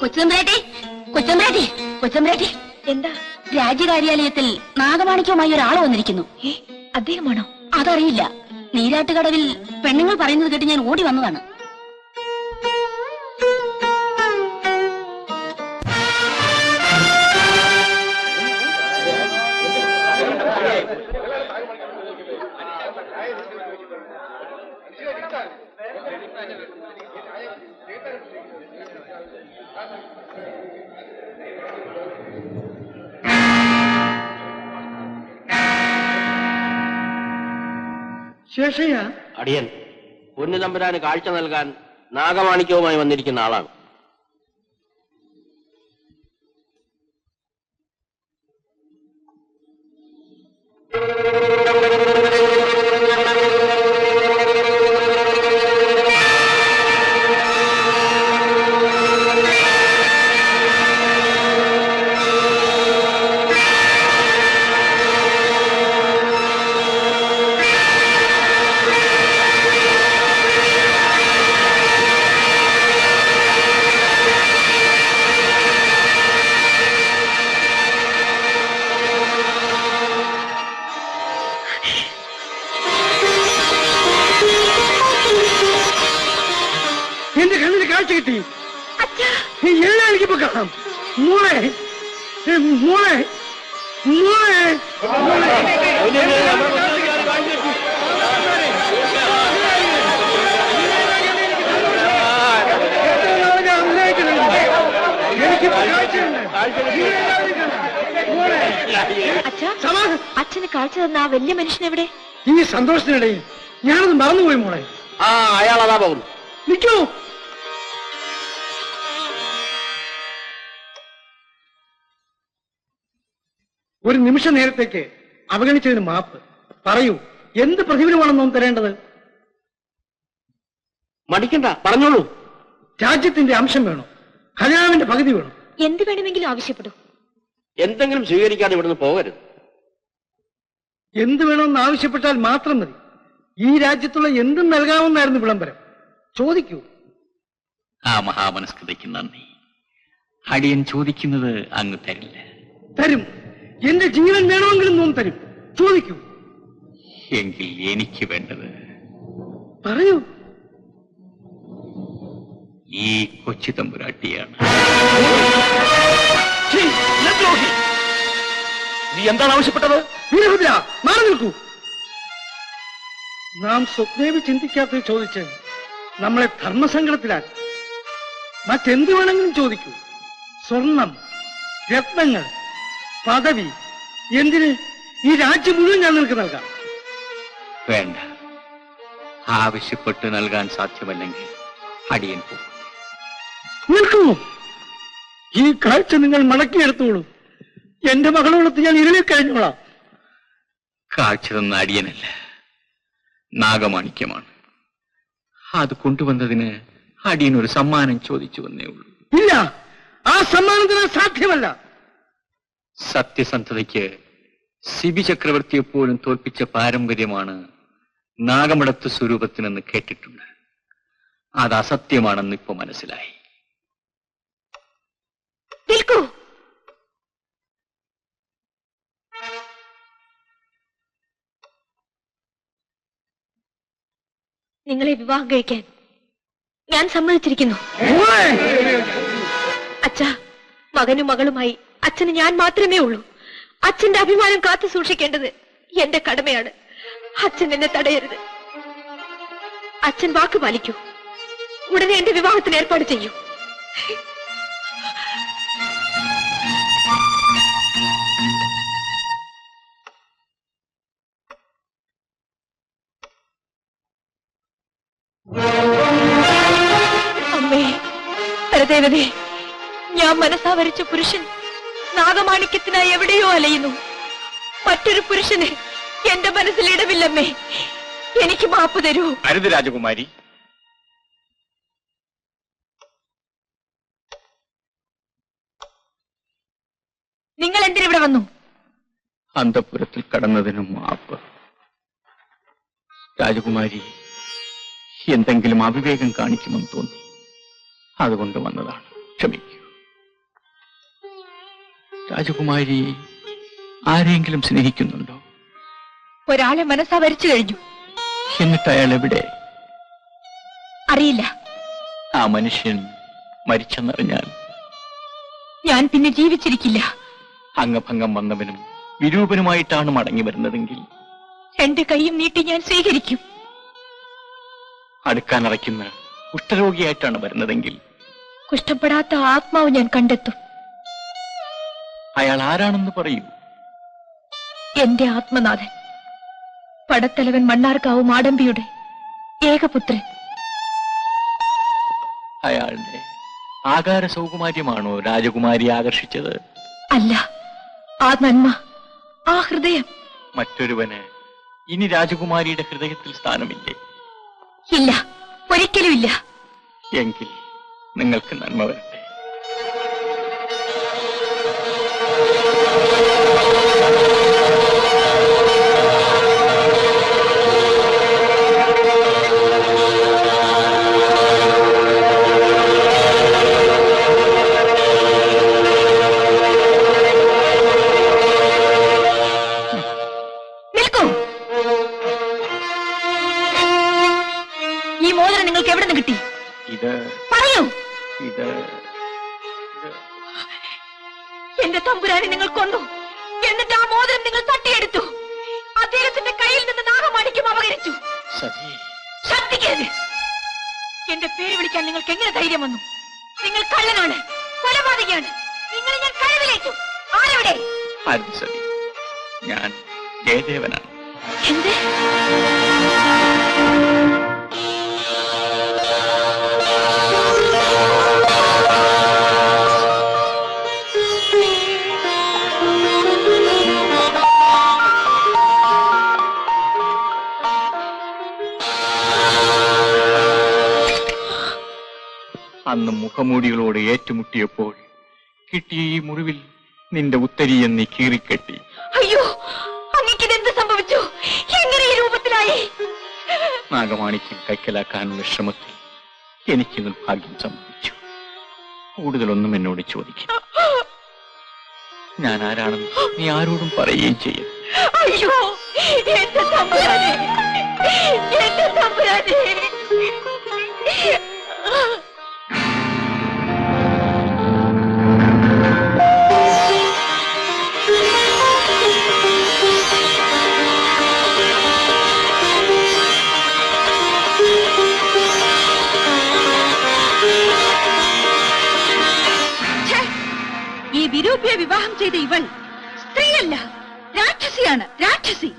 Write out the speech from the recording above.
കൊച്ചുതമ്പുരാട്ടി, കൊച്ചുതമ്പുരാട്ടി, കൊച്ചുതമ്പുരാട്ടി. എന്താ? രാജ്യകാര്യാലയത്തിൽ നാഗമാണിക്യവുമായി ഒരാൾ വന്നിരിക്കുന്നു. അദ്ദേഹമാണോ? അതറിയില്ല. നീരാട്ടുകടവിൽ പെണ്ണുങ്ങൾ പറയുന്നത് കേട്ട് ഞാൻ ഓടി വന്നതാണ്. ശേഷയ്യ, അടിയൻ പൊന്നു തമ്പുരാന് കാഴ്ച നൽകാൻ നാഗമാണിക്യവുമായി വന്നിരിക്കുന്ന ആളാണ്. എന്റെ കണ്ണിന് കാഴ്ച കിട്ടി. എല്ലാം എനിക്കിപ്പോ കാണാം. മോളെ, മോളെ, മോളെ. അച്ഛന് കാഴ്ച തന്ന ആ വലിയ മനുഷ്യനെവിടെ? ഈ സന്തോഷത്തിനിടയിൽ ഞാനത് മറന്നുപോയി മോളെ. അയാൾ അതാ പോകുന്നു. നിൽക്കൂ. ഒരു നിമിഷ നേരത്തേക്ക് അവഗണിച്ചതിന് മാപ്പ് പറയൂ. എന്ത് പ്രതിഫലമാണെന്നോ തരേണ്ടത്? മടിക്കണ്ട, പറഞ്ഞോളൂ. രാജ്യത്തിന്റെ അംശം വേണം, ഖജനാവിന്റെ പകുതി വേണം. എന്ത് വേണമെങ്കിലും ആവശ്യപ്പെടും. എന്തെങ്കിലും സ്വീകരിക്കാതെ ഇവിടുന്ന് പോകരുത്. എന്ത് വേണമെന്ന് ആവശ്യപ്പെട്ടാൽ മാത്രം മതി. ഈ രാജ്യത്തുള്ള എന്തും നൽകാമെന്നായിരുന്നു വിളംബരം. ചോദിക്കൂ. ആ മഹാമനസ്കൃതയ്ക്ക് നന്ദി. അടിയൻ ചോദിക്കുന്നത് അങ്ങ് തരില്ല. തരും. എന്റെ ജീവൻ വേണമെങ്കിലും നോം തരും. ചോദിക്കൂ. എങ്കിൽ എനിക്ക് വേണ്ടത് പറയൂ. ഈ കൊച്ചു തമ്പുരാട്ടിയാണ്. നീ എന്താണ് ആവശ്യപ്പെട്ടത്? വീരഭദ്ര, മാറി നിൽക്കൂ. നാം സ്വപ്നേവി ചിന്തിക്കാത്തത് ചോദിച്ച് നമ്മളെ ധർമ്മസങ്കടത്തിലാക്കി. മറ്റെന്ത് വേണമെങ്കിലും ചോദിക്കൂ. സ്വർണം, രത്നങ്ങൾ, പദവി, എന്തിന്? ഈ രാജ്യം മുഴുവൻ ഞാൻ നിനക്ക് നൽകാം. വേണ്ട, ആവശ്യപ്പെട്ട് നൽകാൻ സാധ്യമല്ലെങ്കിൽ അടിയൻ പോകും. നിൽക്കൂ. ഈ കാഴ്ച നിങ്ങൾ മടക്കിയെടുത്തോളൂ. എന്റെ മകളോടത്ത് ഞാൻ ഇരുളിൽ കഴിഞ്ഞോളാം. കാഴ്ച തന്ന അടിയനല്ല, നാഗമാണിക്യമാണ്. അത് കൊണ്ടുവന്നതിന് അടിയൻ ഒരു സമ്മാനം ചോദിച്ചു വന്നേ ഉള്ളൂ. ഇല്ല, ആ സമ്മാനത്തിന് സാധ്യമല്ല. സത്യസന്ധതയ്ക്ക് സിബി ചക്രവർത്തിയെ പോലും തോൽപ്പിച്ച പാരമ്പര്യമാണ് നാഗമടത്ത് സ്വരൂപത്തിനെന്ന് കേട്ടിട്ടുണ്ട്. അത് അസത്യമാണെന്ന് ഇപ്പൊ മനസ്സിലായി. നിൽക്കൂ. നിങ്ങളെ വിവാഹം കഴിക്കാൻ ഞാൻ സമ്മതിച്ചിരിക്കുന്നു. അച്ഛാ, മകനും മകളുമായി അച്ഛന് ഞാൻ മാത്രമേ ഉള്ളൂ. അച്ഛന്റെ അഭിമാനം കാത്തു സൂക്ഷിക്കേണ്ടത് എന്റെ കടമയാണ്. അച്ഛൻ എന്നെ തടയരുത്. അച്ഛൻ വാക്ക് പാലിക്കൂ. ഉടനെ എന്റെ വിവാഹത്തിന് ഏർപ്പാട് ചെയ്യൂ. അമ്മേ, പരദേവതേ, ഞാൻ മനസ്സാ വരച്ച പുരുഷൻ നാഗമാണിക്യത്തിനായി എവിടെയോ അലയുന്നു. മറ്റൊരു പുരുഷന് എന്റെ മനസ്സിൽ ഇടമില്ലമ്മേ. എനിക്ക് മാപ്പ് തരൂ. അരുത് രാജകുമാരി. നിങ്ങൾ എന്തിനിവിടെ വന്നു? അന്തഃപുരത്തിൽ കടന്നതിനും മാപ്പ്. രാജകുമാരി എന്തെങ്കിലും അവിവേകം കാണിക്കുമെന്ന് തോന്നി, അതുകൊണ്ട് വന്നതാണ്. ക്ഷമിക്കൂ. രാജകുമാരി ആരെങ്കിലും സ്നേഹിക്കുന്നുണ്ടോ? ഒരാളെ മനസ്സാ വരച്ചു കഴിഞ്ഞു. എന്നിട്ട് അയാൾ എവിടെ? അറിയില്ല. ആ മനുഷ്യൻ മരിച്ചെന്നറിഞ്ഞാൽ ഞാൻ പിന്നെ ജീവിച്ചിരിക്കില്ല. അംഗഭംഗം വന്നവനും വിരൂപനുമായിട്ടാണ് മടങ്ങി വരുന്നതെങ്കിൽ എന്റെ കൈയും നീട്ടി ഞാൻ സ്വീകരിക്കും. അടുക്കാനറയ്ക്കുന്ന കുഷ്ഠരോഗിയായിട്ടാണ് വരുന്നതെങ്കിൽ കുഷ്ഠപ്പെടാത്ത ആത്മാവ് ഞാൻ കണ്ടെത്തും. അയാൾ ആരാണെന്ന് പറയൂ. എന്റെ ആത്മനാഥൻ, പടത്തലവൻ മണ്ണാർക്കാവ് മാടമ്പിയുടെ ഏകപുത്രൻ. അയാളുടെ ആകാര സൗകുമാര്യമാണോ രാജകുമാരി ആകർഷിച്ചത്? അല്ല, ആ നന്മ, ആ ഹൃദയം. മറ്റൊരുവന് ഇനി രാജകുമാരിയുടെ ഹൃദയത്തിൽ സ്ഥാനമില്ലേ? ഇല്ല, ഒരിക്കലും ഇല്ല. എങ്കിൽ നിങ്ങൾക്ക് നന്മ വരട്ടെ. നിൽക്കൂ. ഈ മോതിരം നിങ്ങൾക്ക് എവിടെ നിന്ന് കിട്ടി? ഇത് പറയൂ. ഇത് എന്റെ തമ്പുരാനെ നിങ്ങൾ കൊന്നു. എന്നിട്ട് ആ മോതിരം നിങ്ങൾ തട്ടിയെടുത്തു. അദ്ദേഹത്തിന്റെ കയ്യിൽ നിന്ന് നാഗമാണിക്യം അപഹരിച്ചു. സതി, ശബ്ദിക്കരുത്. എന്റെ പേര് വിളിക്കാൻ നിങ്ങൾക്ക് എങ്ങനെ ധൈര്യം വന്നു? നിങ്ങൾ കള്ളനാണ്, കൊലപാതകയാണ്. നിങ്ങളെ ഞാൻ കഴിവിലേക്കും. ആരെവിടെ? ആരും സതി, ഞാൻ ജയദേവനാണ്. എന്ത്? അന്ന് മുഖമൂടികളോട് ഏറ്റുമുട്ടിയപ്പോൾ കിട്ടിയ ഈ മുറിവിൽ നിന്റെ ഉത്തരീയം നീ കീറിക്കെട്ടി. അയ്യോ, അങ്ങേക്കിതെന്ത് സംഭവിച്ചു? എങ്ങനെ ഈ രൂപത്തിലായി? നാഗമാണിക്യം കൈക്കലാക്കാനുള്ള ശ്രമത്തിൽ എനിക്ക് നിർഭാഗ്യം സംഭവിച്ചു. കൂടുതലൊന്നും എന്നോട് ചോദിക്കും. ഞാൻ ആരാണെന്ന് നീ ആരോടും പറയുകയും ചെയ്യും. അയ്യോ, എന്റെ തമ്പുരാനെ, എന്റെ തമ്പുരാനെ. ഈ വിരൂപിയെ വിവാഹം ചെയ്ത ഇവൾ സ്ത്രീയല്ല, രാക്ഷസിയാണ്, രാക്ഷസി.